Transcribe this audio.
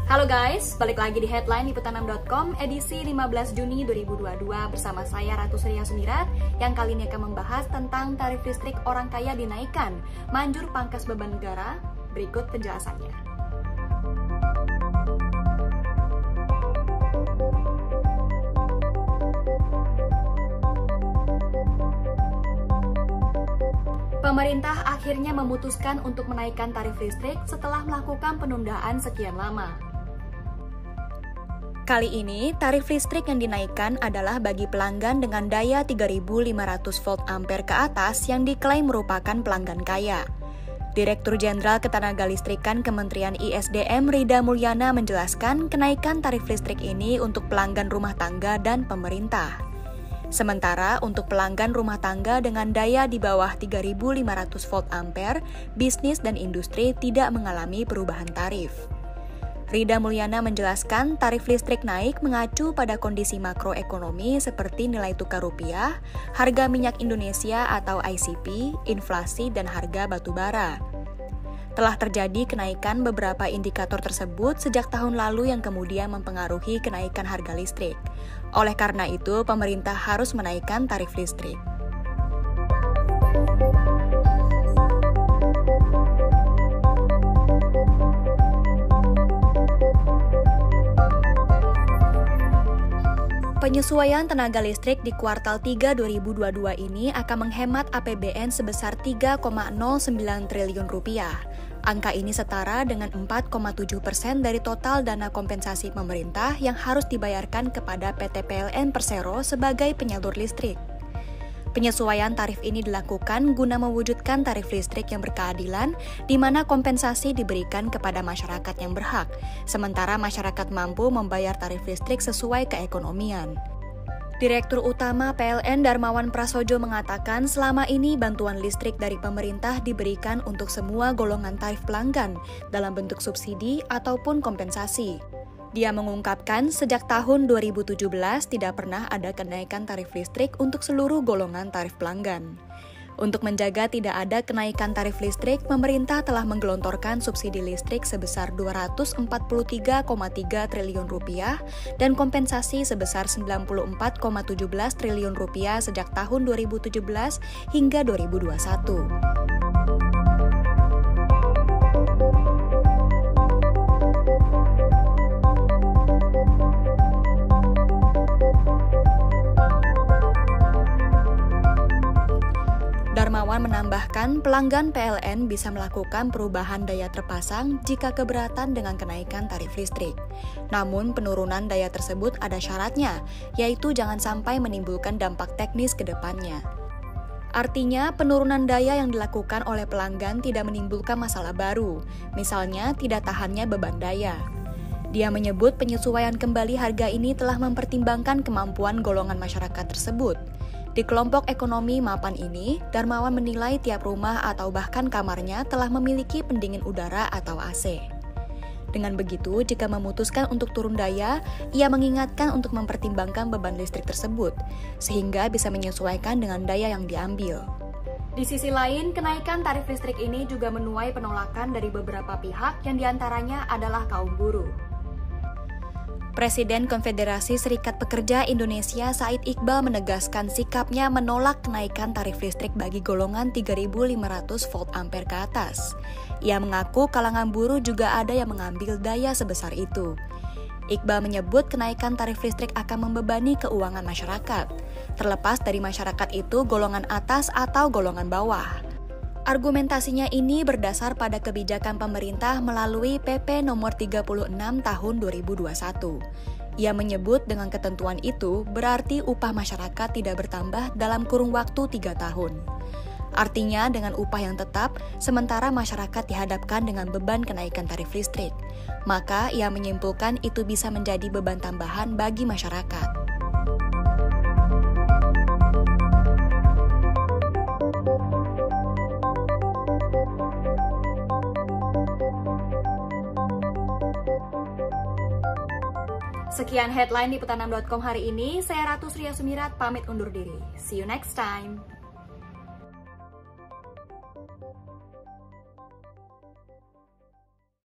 Halo guys, balik lagi di Headline Liputan6.com edisi 15 Juni 2022 bersama saya Ratu Surya Sumirat yang kali ini akan membahas tentang tarif listrik orang kaya dinaikkan, manjur pangkas beban negara. Berikut penjelasannya. Pemerintah akhirnya memutuskan untuk menaikkan tarif listrik setelah melakukan penundaan sekian lama. Kali ini, tarif listrik yang dinaikkan adalah bagi pelanggan dengan daya 3.500 volt ampere ke atas yang diklaim merupakan pelanggan kaya. Direktur Jenderal Ketenagalistrikan Kementerian ISDM Rida Mulyana menjelaskan kenaikan tarif listrik ini untuk pelanggan rumah tangga dan pemerintah. Sementara untuk pelanggan rumah tangga dengan daya di bawah 3.500 volt ampere, bisnis dan industri tidak mengalami perubahan tarif. Rida Mulyana menjelaskan tarif listrik naik mengacu pada kondisi makroekonomi seperti nilai tukar rupiah, harga minyak Indonesia atau ICP, inflasi, dan harga batu bara. Telah terjadi kenaikan beberapa indikator tersebut sejak tahun lalu yang kemudian mempengaruhi kenaikan harga listrik. Oleh karena itu, pemerintah harus menaikkan tarif listrik. Penyesuaian tenaga listrik di kuartal 3 2022 ini akan menghemat APBN sebesar 3,09 triliun rupiah. Angka ini setara dengan 4,7% dari total dana kompensasi pemerintah yang harus dibayarkan kepada PT PLN Persero sebagai penyalur listrik. Penyesuaian tarif ini dilakukan guna mewujudkan tarif listrik yang berkeadilan, di mana kompensasi diberikan kepada masyarakat yang berhak, sementara masyarakat mampu membayar tarif listrik sesuai keekonomian. Direktur Utama PLN Darmawan Prasojo mengatakan selama ini bantuan listrik dari pemerintah diberikan untuk semua golongan tarif pelanggan dalam bentuk subsidi ataupun kompensasi. Dia mengungkapkan sejak tahun 2017 tidak pernah ada kenaikan tarif listrik untuk seluruh golongan tarif pelanggan. Untuk menjaga tidak ada kenaikan tarif listrik, pemerintah telah menggelontorkan subsidi listrik sebesar 243,3 triliun rupiah dan kompensasi sebesar 94,17 triliun rupiah sejak tahun 2017 hingga 2021. Darmawan menambahkan pelanggan PLN bisa melakukan perubahan daya terpasang jika keberatan dengan kenaikan tarif listrik. Namun penurunan daya tersebut ada syaratnya, yaitu jangan sampai menimbulkan dampak teknis ke depannya. Artinya, penurunan daya yang dilakukan oleh pelanggan tidak menimbulkan masalah baru, misalnya tidak tahannya beban daya. Dia menyebut penyesuaian kembali harga ini telah mempertimbangkan kemampuan golongan masyarakat tersebut. Di kelompok ekonomi mapan ini, Darmawan menilai tiap rumah atau bahkan kamarnya telah memiliki pendingin udara atau AC. Dengan begitu, jika memutuskan untuk turun daya, ia mengingatkan untuk mempertimbangkan beban listrik tersebut, sehingga bisa menyesuaikan dengan daya yang diambil. Di sisi lain, kenaikan tarif listrik ini juga menuai penolakan dari beberapa pihak yang diantaranya adalah kaum buruh. Presiden Konfederasi Serikat Pekerja Indonesia Said Iqbal menegaskan sikapnya menolak kenaikan tarif listrik bagi golongan 3.500 volt ampere ke atas. Ia mengaku kalangan buruh juga ada yang mengambil daya sebesar itu. Iqbal menyebut kenaikan tarif listrik akan membebani keuangan masyarakat, terlepas dari masyarakat itu golongan atas atau golongan bawah. Argumentasinya ini berdasar pada kebijakan pemerintah melalui PP nomor 36 tahun 2021. Ia menyebut dengan ketentuan itu berarti upah masyarakat tidak bertambah dalam kurun waktu 3 tahun. Artinya dengan upah yang tetap, sementara masyarakat dihadapkan dengan beban kenaikan tarif listrik. Maka ia menyimpulkan itu bisa menjadi beban tambahan bagi masyarakat. Sekian headline di Liputan6.com hari ini. Saya Ratu Surya Sumirat pamit undur diri. See you next time.